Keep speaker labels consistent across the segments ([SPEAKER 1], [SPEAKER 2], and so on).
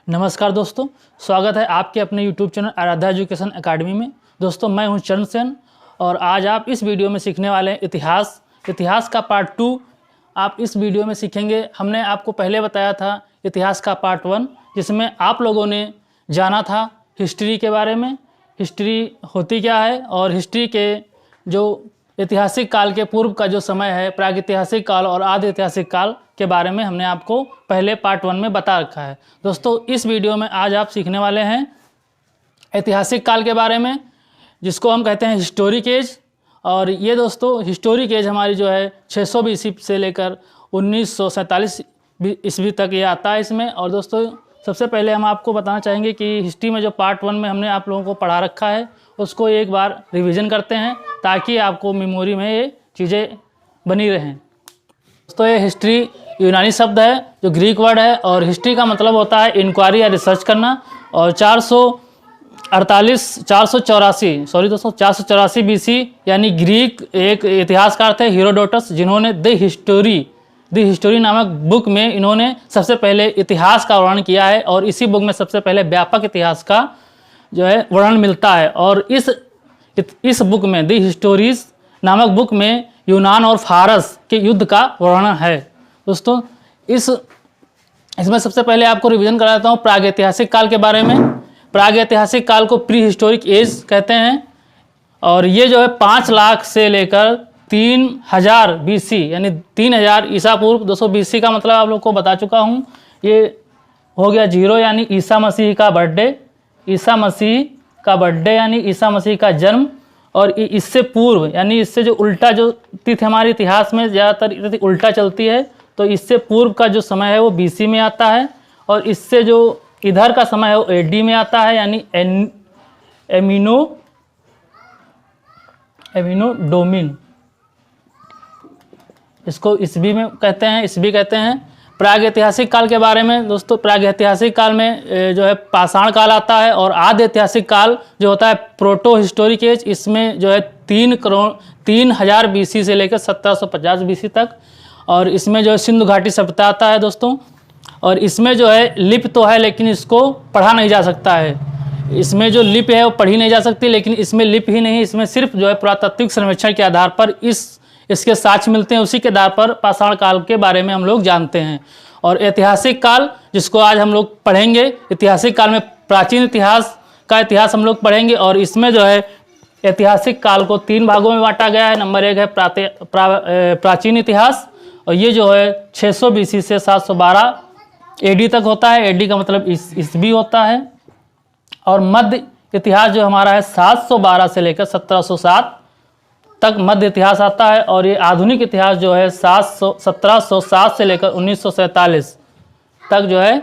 [SPEAKER 1] नमस्कार दोस्तों, स्वागत है आपके अपने YouTube channel Aaradhya education academy में। दोस्तों मैं हूं चरण सेन और आज आप इस वीडियो में सीखने वाले हैं इतिहास का पार्ट 2 आप इस वीडियो में सीखेंगे। हमने आपको पहले बताया था इतिहास का पार्ट 1 जिसमें आप लोगों ने जाना था हिस्ट्री के बारे में, हिस्ट्री होती क्या है और हिस्ट्री के जो ऐतिहासिक काल के पूर्व का जो समय है, प्रागैतिहासिक काल और आदि ऐतिहासिक काल के बारे में हमने आपको पहले पार्ट 1 में बता रखा है। दोस्तों इस वीडियो में आज आप सीखने वाले हैं ऐतिहासिक काल के बारे में, जिसको हम कहते हैं हिस्टोरिक एज। और ये दोस्तों हिस्टोरिक एज हमारी जो है 600 ईस्वी से लेकर 1947 ईस्वी तक ये आता है इसमें। और दोस्तों सबसे पहले हम आपको बताना चाहेंगे कि हिस्ट्री में जो पार्ट 1 में हमने आप लोगों को पढ़ा रखा है उसको एक बार रिवीजन करते हैं ताकि आपको मेमोरी में ये चीज़ें बनी रहें। दोस्तों ये हिस्ट्री यूनानी शब्द है जो ग्रीक वर्ड है और हिस्ट्री का मतलब होता है इंक्वायरी या रिसर्च करना। और 484 बीसी यानी ग्रीक एक इतिहासकार थे हेरोडोटस, जिन्होंने द हिस्टोरी नामक बुक में इन्होंने सबसे पहले इतिहास का वर्णन किया है। और इसी बुक में सबसे पहले व्यापक इतिहास का जो है वर्णन मिलता है। और इस बुक में द हिस्टोरीज नामक बुक में यूनान और फारस के युद्ध का वर्णन है। दोस्तों इसमें सबसे पहले आपको रिवीजन कराता हूँ प्रागैतिहासिक काल के बारे में। प्रागैतिहासिक काल को प्री हिस्टोरिक एज कहते हैं और ये जो है 5 लाख से लेकर 3000 बीसी यानी 3000 ईसा पूर्व। 200 बीसी का मतलब आप लोग को बता चुका हूँ, ये हो गया 0 यानी ईसा मसीह का बर्थडे, यानी ईसा मसीह का जन्म। और इससे पूर्व यानी इससे जो उल्टा जो तिथि हमारे इतिहास में ज़्यादातर उल्टा चलती है, तो इससे पूर्व का जो समय है वो बीसी में आता है और इससे जो इधर का समय है वो एडी में आता है यानी एमिनो डोमिन, इसको ईस्वी में कहते हैं, ईस्वी कहते हैं। प्रागैतिहासिक काल के बारे में दोस्तों, प्रागैतिहासिक काल में जो है पाषाण काल आता है और आदि ऐतिहासिक काल जो होता है प्रोटो हिस्टोरिक एज, इसमें जो है 3000 बीसी से लेकर 1750 बीसी तक। और इसमें जो है सिंधु घाटी सभ्यता आता है दोस्तों। और इसमें जो है लिपि तो है लेकिन इसको पढ़ा नहीं जा सकता है, इसमें जो लिपि है वो पढ़ी नहीं जा सकती, लेकिन इसमें लिपि ही नहीं, इसमें सिर्फ जो है पुरातात्विक सर्वेक्षण के आधार पर इसके साक्ष्य मिलते हैं, उसी के आधार पर पाषाण काल के बारे में हम लोग जानते हैं। और ऐतिहासिक काल जिसको आज हम लोग पढ़ेंगे, ऐतिहासिक काल में प्राचीन इतिहास का इतिहास हम लोग पढ़ेंगे। और इसमें जो है ऐतिहासिक काल को 3 भागों में बांटा गया है। नंबर 1 है प्राचीन इतिहास और ये जो है 600 बीसी से 712 एडी तक होता है, एडी का मतलब ईस्वी होता है। और मध्य इतिहास जो हमारा है 712 से लेकर 1707 तक मध्य इतिहास आता है। और ये आधुनिक इतिहास जो है 1707 से लेकर 1947 तक जो है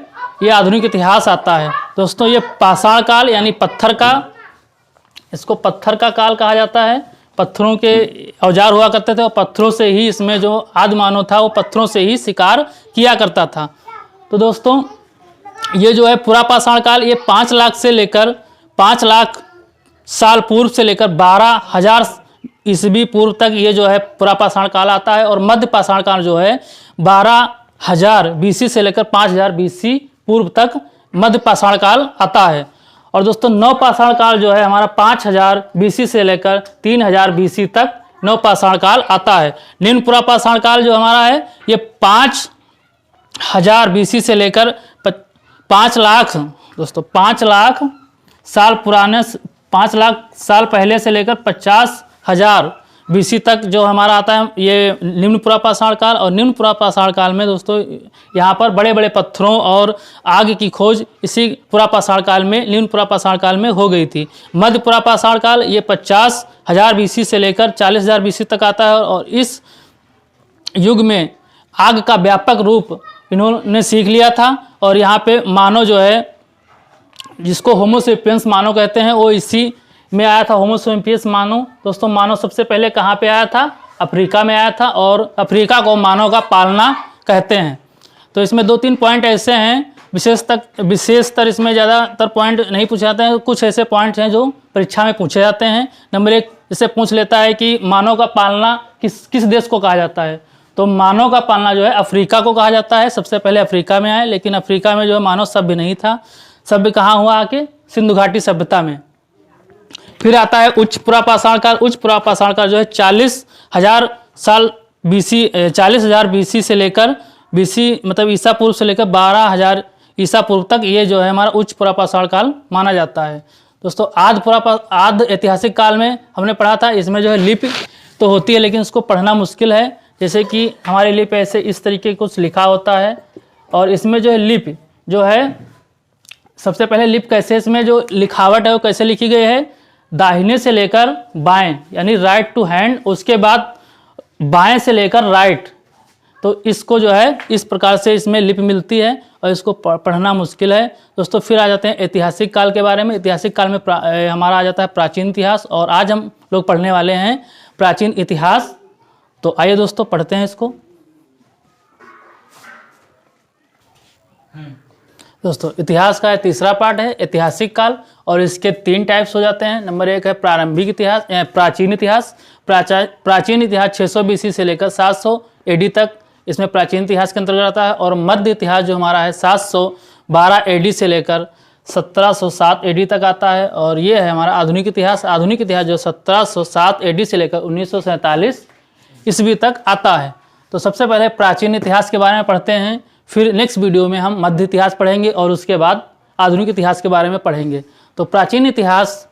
[SPEAKER 1] ये आधुनिक इतिहास आता है। दोस्तों ये पाषाण काल यानी पत्थर का, इसको पत्थर का काल कहा जाता है। पत्थरों के औजार हुआ करते थे और पत्थरों से ही इसमें जो आदि मानव था वो पत्थरों से ही शिकार किया करता था। तो दोस्तों ये जो है पूरा पाषाण काल ये 5 लाख से लेकर 5 लाख साल पूर्व से लेकर 12,000 ईस्वी पूर्व तक ये जो है पूरा पाषाण काल आता है। और मध्य पाषाण काल जो है 12,000 बीसी से लेकर 5,000 बीसी पूर्व तक मध्य पाषाण काल आता है। और दोस्तों नव पाषाण काल जो है हमारा 5,000 बीसी से लेकर 3,000 बीसी तक नव पाषाण काल आता है। निम्न पूरा पाषाण काल जो हमारा है ये 5,000 बीसी से लेकर 5 लाख दोस्तों 5 लाख साल पुराने 5 लाख साल पहले से लेकर 50,000 बीसी तक जो हमारा आता है ये निम्न पुरा पाषाण काल। और निम्न पुरा पाषाण काल में दोस्तों यहाँ पर बड़े बड़े पत्थरों और आग की खोज इसी पुरा पाषाण काल में, निम्न पुरा पाषाण काल में हो गई थी। मध्य पुरा पाषाण काल ये 50,000 बीसी से लेकर 40,000 बीसी तक आता है। और इस युग में आग का व्यापक रूप इन्होंने सीख लिया था। और यहाँ पे मानव जो है जिसको होमोसेपियंस मानव कहते हैं वो इसी में आया था। होमोसेपियंस मानव दोस्तों, मानव सबसे पहले कहाँ पे आया था? अफ्रीका में आया था और अफ्रीका को मानव का पालना कहते हैं। तो इसमें 2-3 पॉइंट ऐसे हैं, विशेषतर इसमें ज़्यादातर पॉइंट नहीं पूछे जाते हैं, कुछ ऐसे पॉइंट हैं जो परीक्षा में पूछे जाते हैं। नंबर 1 इससे पूछ लेता है कि मानव का पालना किस देश को कहा जाता है, तो मानव का पालना जो है अफ्रीका को कहा जाता है, सबसे पहले अफ्रीका में आए, लेकिन अफ्रीका में जो है मानव सभ्य नहीं था। सभ्य कहाँ हुआ आके? सिंधु घाटी सभ्यता में। फिर आता है उच्च पुरापाषाण काल। उच्च पुरापाषाण काल जो है 40,000 साल बीसी, 40,000 बीसी से लेकर बीसी मतलब ईसा पूर्व से लेकर 12,000 ईसा पूर्व तक ये जो है हमारा उच्च पुरापाषाण काल माना जाता है। दोस्तों आद ऐतिहासिक काल में हमने पढ़ा था, इसमें जो है लिपि तो होती है लेकिन उसको पढ़ना मुश्किल है। जैसे कि हमारी लिपि ऐसे इस तरीके कुछ लिखा होता है, और इसमें जो है लिपि जो है सबसे पहले लिपि कैसे, इसमें जो लिखावट है वो कैसे लिखी गई है? दाहिने से लेकर बाएं यानी राइट टू हैंड, उसके बाद बाएं से लेकर राइट, तो इसको जो है इस प्रकार से इसमें लिपि मिलती है और इसको पढ़ना मुश्किल है। दोस्तों फिर आ जाते हैं ऐतिहासिक काल के बारे में। ऐतिहासिक काल में हमारा आ जाता है प्राचीन इतिहास, और आज हम लोग पढ़ने वाले हैं प्राचीन इतिहास। तो आइए दोस्तों पढ़ते हैं इसको। दोस्तों इतिहास का तीसरा पार्ट है ऐतिहासिक काल, और इसके 3 टाइप्स हो जाते हैं। नंबर 1 है प्रारंभिक इतिहास, प्राचीन इतिहास। प्राचीन इतिहास 600 बीसी से लेकर 700 एडी तक इसमें प्राचीन इतिहास के अंतर्गत आता है। और मध्य इतिहास जो हमारा है 712 एडी से लेकर 1707 एडी तक आता है। और ये है हमारा आधुनिक इतिहास। आधुनिक इतिहास जो 1707 एडी से लेकर 1947 ईस्वी तक आता है। तो सबसे पहले प्राचीन इतिहास के बारे में पढ़ते हैं, फिर नेक्स्ट वीडियो में हम मध्य इतिहास पढ़ेंगे और उसके बाद आधुनिक इतिहास के बारे में पढ़ेंगे। तो प्राचीन इतिहास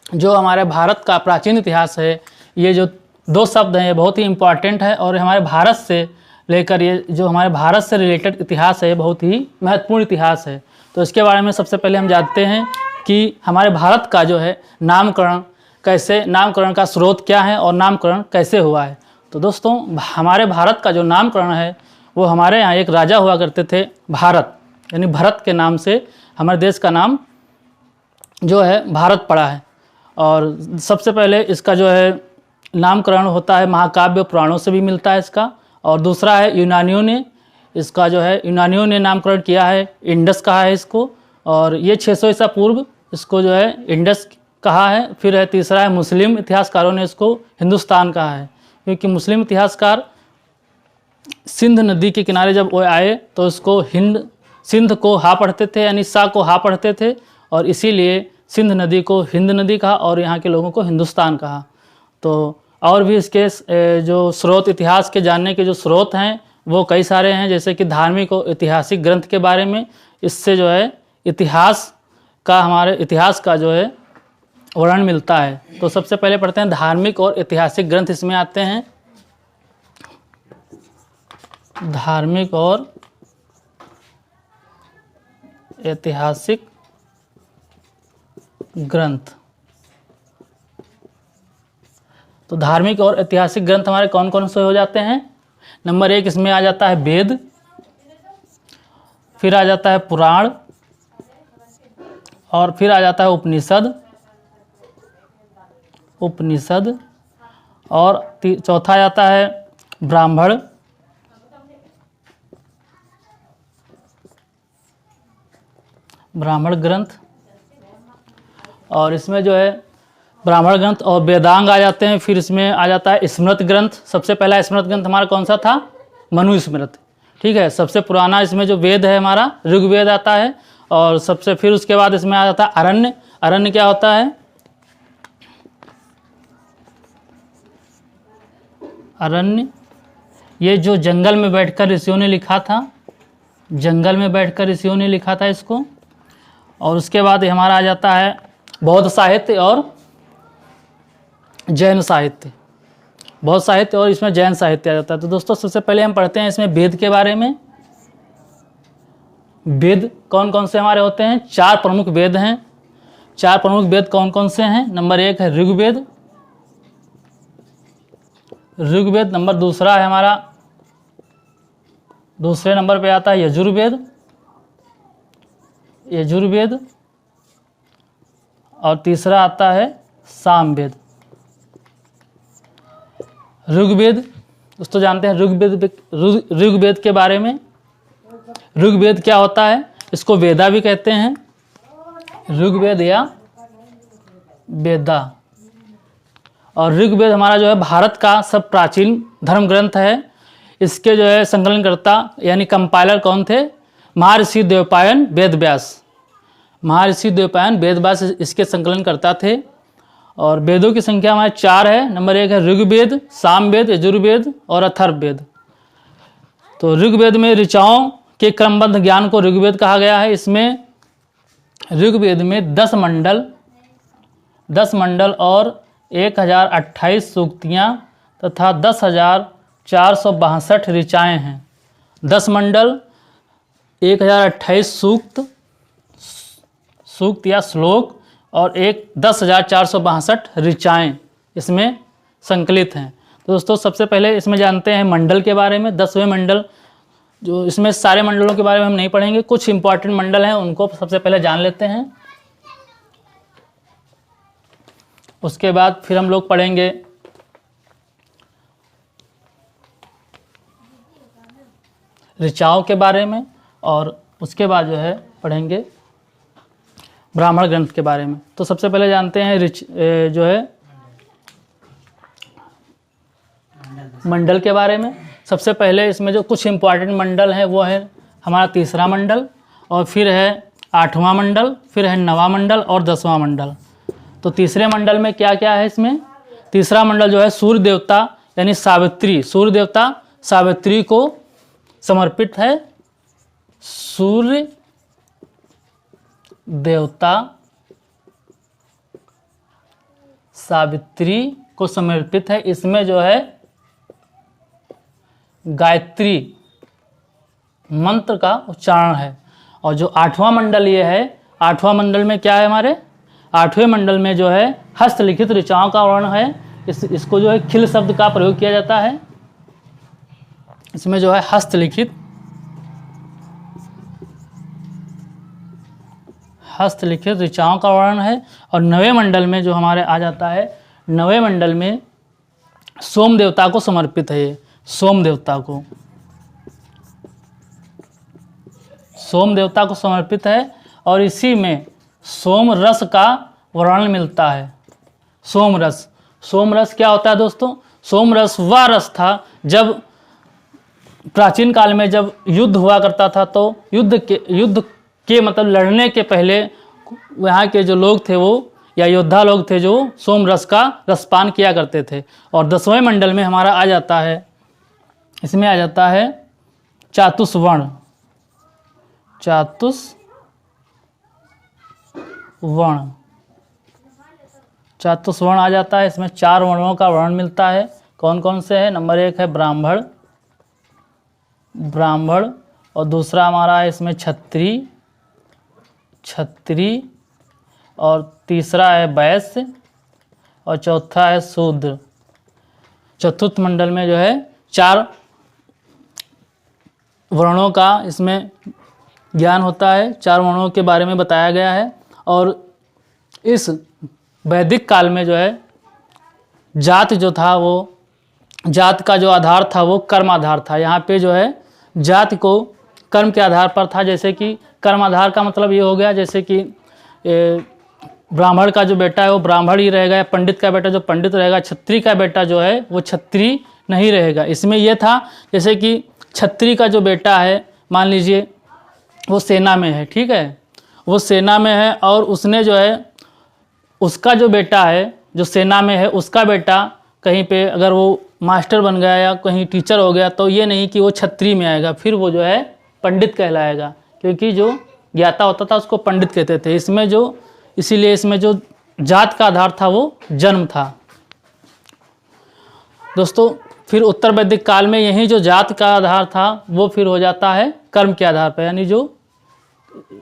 [SPEAKER 1] जो हमारे भारत का प्राचीन इतिहास है, ये जो 2 शब्द हैं ये बहुत ही इम्पॉर्टेंट है, और हमारे भारत से लेकर ये जो हमारे भारत से रिलेटेड इतिहास है बहुत ही महत्वपूर्ण इतिहास है। तो इसके बारे में सबसे पहले हम जानते हैं कि हमारे भारत का जो है नामकरण कैसे, नामकरण का स्रोत क्या है और नामकरण कैसे हुआ है। तो दोस्तों हमारे भारत का जो नामकरण है वो हमारे यहाँ एक राजा हुआ करते थे भारत, यानी भरत के नाम से हमारे देश का नाम जो है भारत पड़ा है। और सबसे पहले इसका जो है नामकरण होता है महाकाव्य पुराणों से भी मिलता है इसका। और दूसरा है यूनानियों ने इसका जो है यूनानियों ने नामकरण किया है, इंडस कहा है इसको, और ये 600 ईसा पूर्व इसको जो है इंडस कहा है। फिर है तीसरा है मुस्लिम इतिहासकारों ने इसको हिंदुस्तान कहा है, क्योंकि मुस्लिम इतिहासकार सिंध नदी के किनारे जब वो आए तो उसको सिंध को हा पढ़ते थे, यानी सा को हा पढ़ते थे, और इसीलिए सिंध नदी को हिंद नदी कहा और यहाँ के लोगों को हिंदुस्तान कहा। तो और भी इसके जो स्रोत, इतिहास के जानने के जो स्रोत हैं वो कई सारे हैं, जैसे कि धार्मिक और ऐतिहासिक ग्रंथ के बारे में, इससे जो है इतिहास का, हमारे इतिहास का जो है वर्णन मिलता है। तो सबसे पहले पढ़ते हैं धार्मिक और ऐतिहासिक ग्रंथ इसमें आते हैं। धार्मिक और ऐतिहासिक ग्रंथ। तो धार्मिक और ऐतिहासिक ग्रंथ हमारे कौन कौन से हो जाते हैं? नंबर 1 इसमें आ जाता है वेद, फिर आ जाता है पुराण, और फिर आ जाता है उपनिषद, और चौथा आ जाता है ब्राह्मण, ग्रंथ। और इसमें जो है ब्राह्मण ग्रंथ और वेदांग आ जाते हैं। फिर इसमें आ जाता है स्मृत ग्रंथ। सबसे पहला स्मृत ग्रंथ हमारा कौन सा था? मनुस्मृति, ठीक है। सबसे पुराना इसमें जो वेद है हमारा ऋग्वेद आता है, और फिर उसके बाद इसमें आ जाता है अरण्य। अरण्य क्या होता है? अरण्य ये जो जंगल में बैठकर ऋषियों ने लिखा था, जंगल में बैठकर ऋषियों ने लिखा था इसको। और उसके बाद हमारा आ जाता है बौद्ध साहित्य और जैन साहित्य, बौद्ध साहित्य और इसमें जैन साहित्य आ जाता है। तो दोस्तों सबसे पहले हम पढ़ते हैं इसमें वेद के बारे में। वेद कौन कौन से हमारे होते हैं? 4 प्रमुख वेद हैं। 4 प्रमुख वेद कौन कौन से हैं? नंबर 1 है ऋग्वेद, नंबर 2 है हमारा, दूसरे नंबर पे आता है यजुर्वेद, और तीसरा आता है सामवेद। ऋग्वेद दोस्तों जानते हैं ऋग्वेद के बारे में। ऋग्वेद क्या होता है? इसको वेदा भी कहते हैं, ऋग्वेद या वेदा। और ऋग्वेद हमारा जो है भारत का सब प्राचीन धर्म ग्रंथ है। इसके जो है संकलनकर्ता यानी कंपाइलर कौन थे? महर्षि द्वैपायन वेदव्यास। महर्षि द्वैपायन वेदव्यास इसके संकलनकर्ता थे। और वेदों की संख्या हमारे 4 है। नंबर 1 है ऋग्वेद, सामवेद, यजुर्वेद और अथर्ववेद। तो ऋग्वेद में ऋचाओं के क्रमबद्ध ज्ञान को ऋग्वेद कहा गया है। इसमें ऋग्वेद में 10 मंडल और 1028 सूक्तियाँ तथा 10,462 ऋचाएँ हैं। 10 मंडल, 1028 सूक्त या श्लोक और 10,462 ऋचाएँ इसमें संकलित हैं। तो दोस्तों सबसे पहले इसमें जानते हैं मंडल के बारे में। 10वें मंडल, जो इसमें सारे मंडलों के बारे में हम नहीं पढ़ेंगे, कुछ इंपॉर्टेंट मंडल हैं उनको सबसे पहले जान लेते हैं। उसके बाद फिर हम लोग पढ़ेंगे ऋचाओं के बारे में और उसके बाद जो है पढ़ेंगे ब्राह्मण ग्रंथ के बारे में। तो सबसे पहले जानते हैं जो है मंडल के बारे में। सबसे पहले इसमें जो कुछ इंपॉर्टेंट मंडल हैं वो है हमारा तीसरा मंडल, और फिर है 8वां मंडल, फिर है 9वां मंडल और 10वां मंडल। तो तीसरे मंडल में क्या क्या है? इसमें तीसरा मंडल जो है सूर्य देवता यानी सावित्री, सूर्य देवता सावित्री को समर्पित है। सूर्य देवता सावित्री को समर्पित है। इसमें जो है गायत्री मंत्र का उच्चारण है। और जो 8वां मंडल ये है, 8वां मंडल में क्या है? हमारे 8वें मंडल में जो है हस्तलिखित ऋचाओं का वर्णन है। इसको जो है खिल शब्द का प्रयोग किया जाता है। इसमें जो है हस्तलिखित ऋचाओं का वर्णन है। और 9वें मंडल में जो हमारे आ जाता है, 9वें मंडल में सोम देवता को समर्पित है। ये सोम देवता को समर्पित है। और इसी में सोम रस का वर्णन मिलता है। सोम रस क्या होता है दोस्तों? सोम रस वह रस था जब प्राचीन काल में जब युद्ध हुआ करता था, तो युद्ध के मतलब लड़ने के पहले यहाँ के जो लोग थे वो या योद्धा लोग थे जो सोम रस का रसपान किया करते थे। और 10वें मंडल में हमारा आ जाता है, इसमें आ जाता है चातुस्वर्ण आ जाता है। इसमें 4 वर्णों का वर्णन मिलता है। कौन कौन से हैं? नंबर 1 है ब्राह्मण और दूसरा हमारा है इसमें क्षत्रिय और तीसरा है वैश्य और चौथा है शूद्र। चतुर्थ मंडल में जो है 4 वर्णों का इसमें ज्ञान होता है। 4 वर्णों के बारे में बताया गया है। और इस वैदिक काल में जो है जात जो था, वो जात का जो आधार था वो कर्म आधार था। यहाँ पे जो है जाति को कर्म के आधार पर था। जैसे कि कर्म आधार का मतलब ये हो गया, जैसे कि ब्राह्मण का जो बेटा है वो ब्राह्मण ही रहेगा, या पंडित का बेटा जो पंडित रहेगा, क्षत्रिय का बेटा जो है वो क्षत्रिय नहीं रहेगा। इसमें यह था जैसे कि क्षत्रिय का जो बेटा है, मान लीजिए वो सेना में है, ठीक है, वो सेना में है और उसने जो है उसका जो बेटा है जो सेना में है, उसका बेटा कहीं पे अगर वो मास्टर बन गया या कहीं टीचर हो गया, तो ये नहीं कि वो क्षत्रिय में आएगा, फिर वो जो है पंडित कहलाएगा, क्योंकि जो ज्ञाता होता था उसको पंडित कहते थे। इसमें जो इसीलिए इसमें जो जात का आधार था वो जन्म था। दोस्तों फिर उत्तर वैदिक काल में यही जो जात का आधार था वो फिर हो जाता है कर्म के आधार पर, यानी जो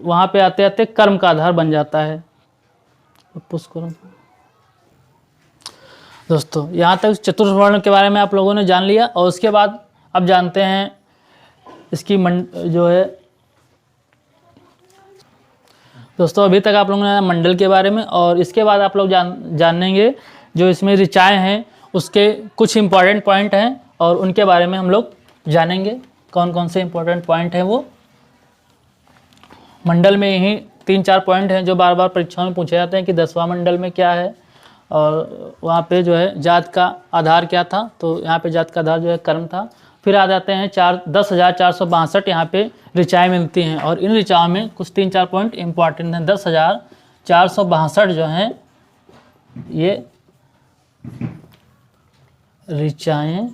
[SPEAKER 1] वहाँ पे आते आते कर्म का आधार बन जाता है। दोस्तों यहाँ तक चतुर्थ वर्ण के बारे में आप लोगों ने जान लिया। और उसके बाद अब जानते हैं इसकी जो है दोस्तों अभी तक आप लोगों ने मंडल के बारे में, और इसके बाद आप लोग जानेंगे जो इसमें ऋचाएँ हैं उसके कुछ इंपॉर्टेंट पॉइंट हैं और उनके बारे में हम लोग जानेंगे। कौन कौन से इंपॉर्टेंट पॉइंट हैं वो मंडल में यही 3-4 पॉइंट हैं जो बार बार परीक्षाओं में पूछे जाते हैं कि 10वां मंडल में क्या है और वहाँ पे जो है जात का आधार क्या था। तो यहाँ पे जात का आधार जो है कर्म था। फिर आ जाते हैं 10,462 यहाँ पे ऋचाएँ मिलती हैं। और इन ऋचाओं में कुछ 3-4 पॉइंट इंपॉर्टेंट हैं। 10,462 जो हैं ये ऋचाएँ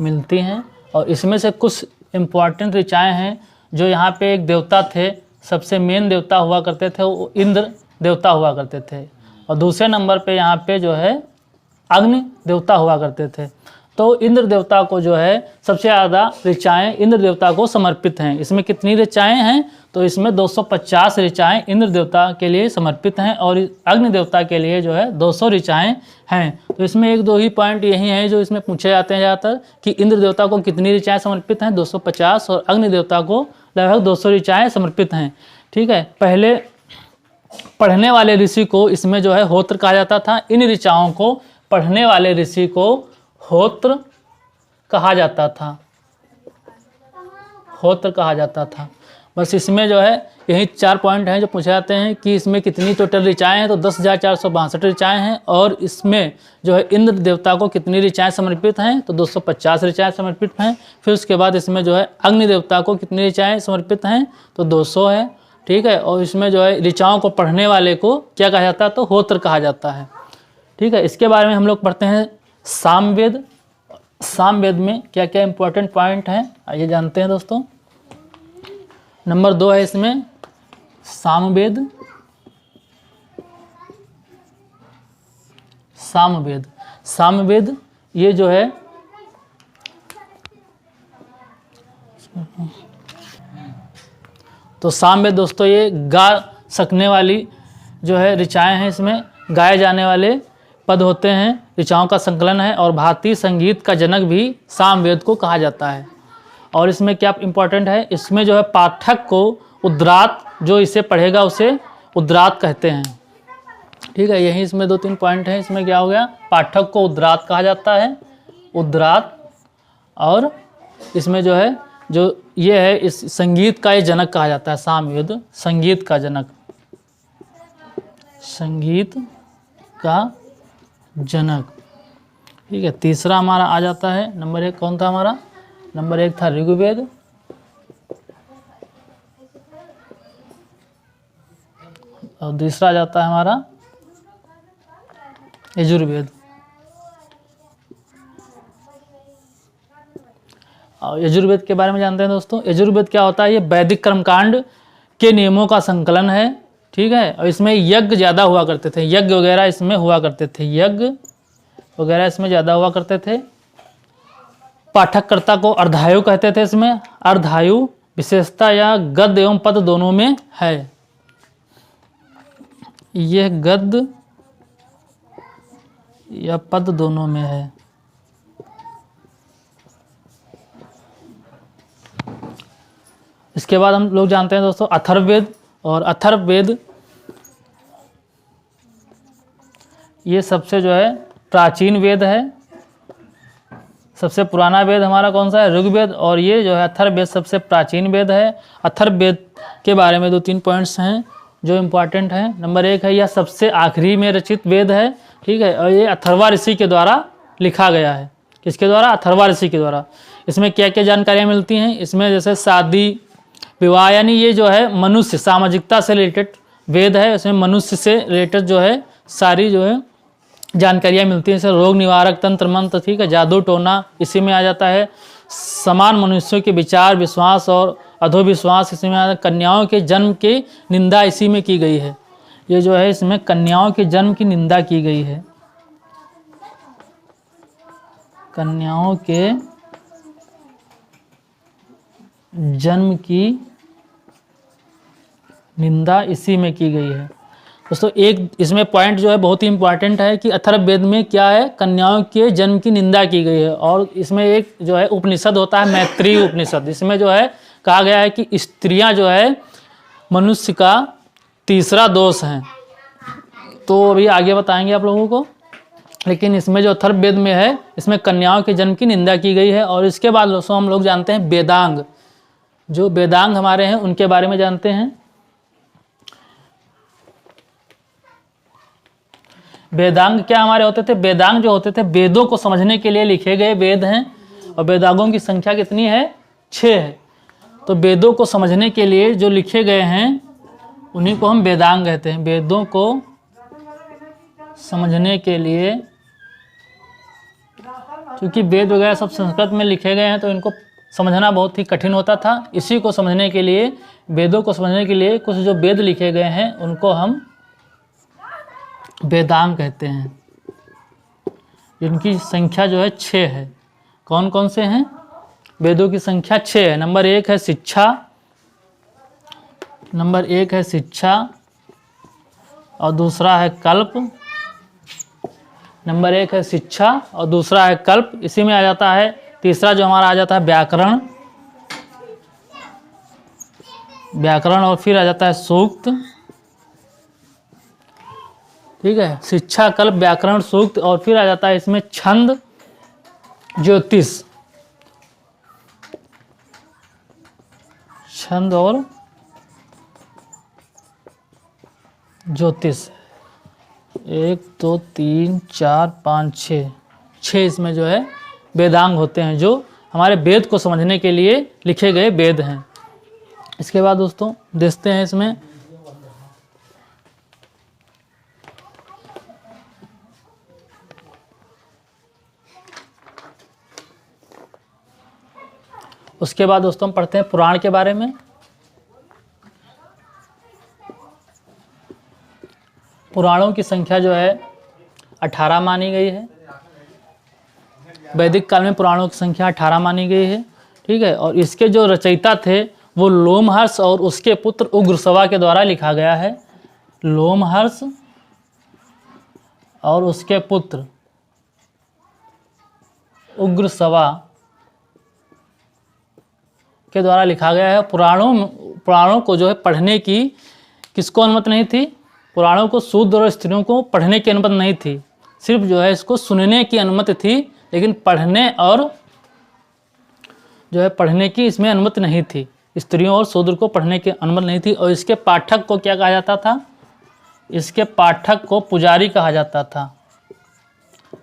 [SPEAKER 1] मिलती हैं। और इसमें से कुछ इम्पॉर्टेंट ऋचाएँ हैं जो यहाँ पे एक देवता थे, सबसे मेन देवता हुआ करते थे, वो इंद्र देवता हुआ करते थे। और दूसरे नंबर पे यहाँ पे जो है अग्नि देवता हुआ करते थे। तो इंद्र देवता को जो है सबसे ज़्यादा ऋचाएँ इंद्र देवता को समर्पित हैं। इसमें कितनी ऋचाएँ हैं? तो इसमें 250 ऋचाएँ इंद्र देवता के लिए समर्पित हैं और अग्नि देवता के लिए जो है 200 ऋचाएँ हैं। तो इसमें 1-2 ही पॉइंट यही हैं जो इसमें पूछे जाते हैं ज़्यादातर कि इंद्र देवता को कितनी ऋचाएँ समर्पित हैं, 250, और अग्नि देवता को लगभग 200 ऋचाएँ समर्पित हैं। ठीक है, पहले पढ़ने वाले ऋषि को इसमें जो है होत्र कहा जाता था। इन ऋचाओं को पढ़ने वाले ऋषि को होत्र कहा जाता था, होत्र कहा जाता था। बस इसमें जो है यही 4 पॉइंट हैं जो पूछे जाते हैं कि इसमें कितनी टोटल ऋचाएँ हैं। तो 10,462 ऋचाएँ हैं। और इसमें जो है इंद्र देवता को कितनी ऋचाएँ समर्पित हैं? तो 250 ऋचाएँ समर्पित हैं। फिर उसके बाद इसमें जो है अग्नि देवता को कितनी ऋचाएँ समर्पित हैं? तो 200 है। ठीक है, और इसमें जो है ऋचाओं को पढ़ने वाले को क्या कहा जाता है? तो होत्र कहा जाता है। ठीक है, इसके बारे में हम लोग पढ़ते हैं सामवेद। सामवेद में क्या क्या इंपॉर्टेंट पॉइंट हैं आइए जानते हैं दोस्तों। नंबर 2 है इसमें सामवेद। सामवेद, सामवेद ये जो है तो सामवेद दोस्तों ये गा सकने वाली जो है ऋचाएँ हैं। इसमें गाए जाने वाले पद होते हैं, ऋचाओं का संकलन है। और भारतीय संगीत का जनक भी सामवेद को कहा जाता है। और इसमें क्या इंपॉर्टेंट है? इसमें जो है पाठक को उद्रात, जो इसे पढ़ेगा उसे उद्रात कहते हैं। ठीक है, यही इसमें 2-3 पॉइंट हैं। इसमें क्या हो गया? पाठक को उद्रात कहा जाता है, उद्रात। और इसमें जो है जो ये है इस संगीत का ये जनक कहा जाता है। सामवेद संगीत का जनक, संगीत का जनक। ठीक है, तीसरा हमारा आ जाता है नंबर 1 कौन था हमारा? नंबर 1 था ऋग्वेद। और दूसरा आ जाता है हमारा यजुर्वेद। और यजुर्वेद के बारे में जानते हैं दोस्तों। यजुर्वेद क्या होता है? ये वैदिक कर्मकांड के नियमों का संकलन है। ठीक है, और इसमें यज्ञ ज़्यादा हुआ करते थे, यज्ञ वगैरह इसमें हुआ करते थे, यज्ञ वगैरह इसमें ज़्यादा हुआ करते थे। पाठककर्ता को अर्धायु कहते थे। इसमें अर्धायु विशेषता या गद्य एवं पद दोनों में है। यह गद्य या पद दोनों में है। इसके बाद हम लोग जानते हैं दोस्तों अथर्ववेद। और अथर्ववेद ये सबसे जो है प्राचीन वेद है। सबसे पुराना वेद हमारा कौन सा है? ऋग्वेद। और ये जो है अथर्ववेद सबसे प्राचीन वेद है। अथर्ववेद के बारे में 2-3 पॉइंट्स हैं जो इम्पॉर्टेंट हैं। नंबर 1 है यह सबसे आखिरी में रचित वेद है। ठीक है, और ये अथर्वा ऋषि के द्वारा लिखा गया है। किसके द्वारा? अथर्वा ऋषि के द्वारा। इसमें क्या क्या जानकारियाँ मिलती हैं? इसमें जैसे शादी विवाह, यानी ये जो है मनुष्य सामाजिकता से रिलेटेड वेद है। इसमें मनुष्य से रिलेटेड जो है सारी जो है जानकारियाँ मिलती हैं। जैसे रोग निवारक तंत्र मंत्र, ठीक है, जादू टोना इसी में आ जाता है। समान मनुष्यों के विचार विश्वास और अधोविश्वास इसी में आ जाता है। कन्याओं के जन्म की निंदा इसी में की गई है। ये जो है इसमें कन्याओं के जन्म की निंदा की गई है। कन्याओं के जन्म की निंदा इसी में की गई है। दोस्तों एक इसमें पॉइंट जो है बहुत ही इंपॉर्टेंट है कि अथर्ववेद में क्या है? कन्याओं के जन्म की निंदा की गई है। और इसमें एक जो है उपनिषद होता है मैत्रेयी उपनिषद। इसमें जो है कहा गया है कि स्त्रियां जो है मनुष्य का तीसरा दोष हैं। तो अभी आगे बताएंगे आप लोगों को। लेकिन इसमें जो अथर्ववेद में है इसमें कन्याओं के जन्म की निंदा की गई है। और इसके बाद दोस्तों हम लोग जानते हैं वेदांग। जो वेदांग हमारे हैं उनके बारे में जानते हैं। वेदांग क्या हमारे होते थे? वेदांग जो होते थे वेदों को समझने के लिए लिखे गए वेद हैं। और वेदांगों की संख्या कितनी है? 6 है। तो वेदों को समझने के लिए जो लिखे गए हैं उन्हीं को हम वेदांग कहते हैं। वेदों को समझने के लिए, क्योंकि वेद वगैरह सब संस्कृत में लिखे गए हैं तो इनको समझना बहुत ही कठिन होता था। इसी को समझने के लिए, वेदों को समझने के लिए कुछ जो वेद लिखे गए हैं उनको हम वेदांग कहते हैं, जिनकी संख्या जो है 6 है। कौन कौन से हैं? वेदों की संख्या 6 है। नंबर 1 है शिक्षा, नंबर 1 है शिक्षा, और दूसरा है कल्प। नंबर 1 है शिक्षा और दूसरा है कल्प। इसी में आ जाता है तीसरा जो हमारा आ जाता है व्याकरण, व्याकरण, और फिर आ जाता है सूक्त। ठीक है, शिक्षा, कल्प, व्याकरण, सूक्त, और फिर आ जाता है इसमें छंद, ज्योतिष, छंद और ज्योतिष। 1 2 3 4 5 6 इसमें जो है वेदांग होते हैं, जो हमारे वेद को समझने के लिए लिखे गए वेद हैं। इसके बाद दोस्तों देखते हैं इसमें उसके बाद दोस्तों हम पढ़ते हैं पुराण के बारे में। पुराणों की संख्या जो है 18 मानी गई है। वैदिक काल में पुराणों की संख्या 18 मानी गई है। ठीक है, और इसके जो रचयिता थे वो लोमहर्ष और उसके पुत्र उग्रसवा के द्वारा लिखा गया है। लोमहर्ष और उसके पुत्र उग्रसवा के द्वारा लिखा गया है। पुराणों को जो है पढ़ने की किसको अनुमति नहीं थी? पुराणों को शूद्र और स्त्रियों को पढ़ने की अनुमति नहीं थी, सिर्फ जो है इसको सुनने की अनुमति थी, लेकिन पढ़ने और जो है पढ़ने की इसमें अनुमति नहीं थी। स्त्रियों और शूद्र को पढ़ने की अनुमति नहीं थी। और इसके पाठक को क्या कहा जाता था? इसके पाठक को पुजारी कहा जाता था,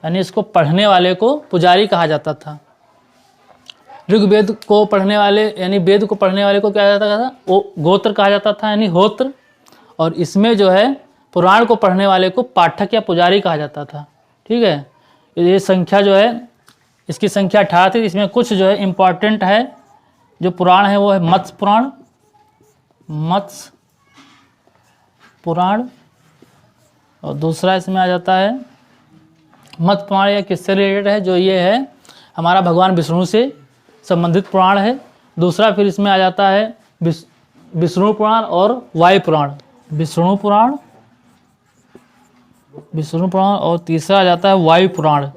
[SPEAKER 1] यानी इसको पढ़ने वाले को पुजारी कहा जाता था। ऋग्वेद को पढ़ने वाले, यानी वेद को पढ़ने वाले को क्या जाता था? वो गोत्र कहा जाता था, यानी होत्र। और इसमें जो है पुराण को पढ़ने वाले को पाठक या पुजारी कहा जाता था। ठीक है, ये संख्या जो है, इसकी संख्या 18 थी। इसमें कुछ जो है इम्पॉर्टेंट है जो पुराण है, वो है मत्स्य पुराण, मत्स्य पुराण, और दूसरा इसमें आ जाता है मत्स्य पुराण। या किससे रिलेटेड है? जो ये है हमारा भगवान विष्णु से संबंधित पुराण है। दूसरा फिर इसमें आ जाता है विष्णु पुराण और वायु पुराण, विष्णु पुराण, विष्णु पुराण, और तीसरा आ जाता है वायु पुराण,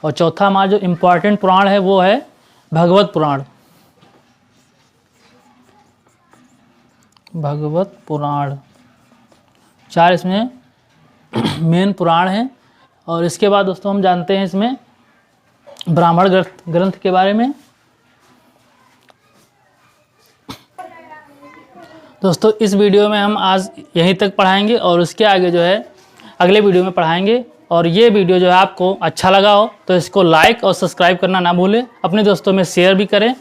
[SPEAKER 1] और चौथा हमारा जो इम्पोर्टेंट पुराण है वो है भगवत पुराण, भगवत पुराण। 4 इसमें मेन पुराण है। और इसके बाद दोस्तों हम जानते हैं इसमें ब्राह्मण ग्रंथ के बारे में। दोस्तों इस वीडियो में हम आज यहीं तक पढ़ाएंगे और उसके आगे जो है अगले वीडियो में पढ़ाएंगे। और ये वीडियो जो है आपको अच्छा लगा हो तो इसको लाइक और सब्सक्राइब करना ना भूलें, अपने दोस्तों में शेयर भी करें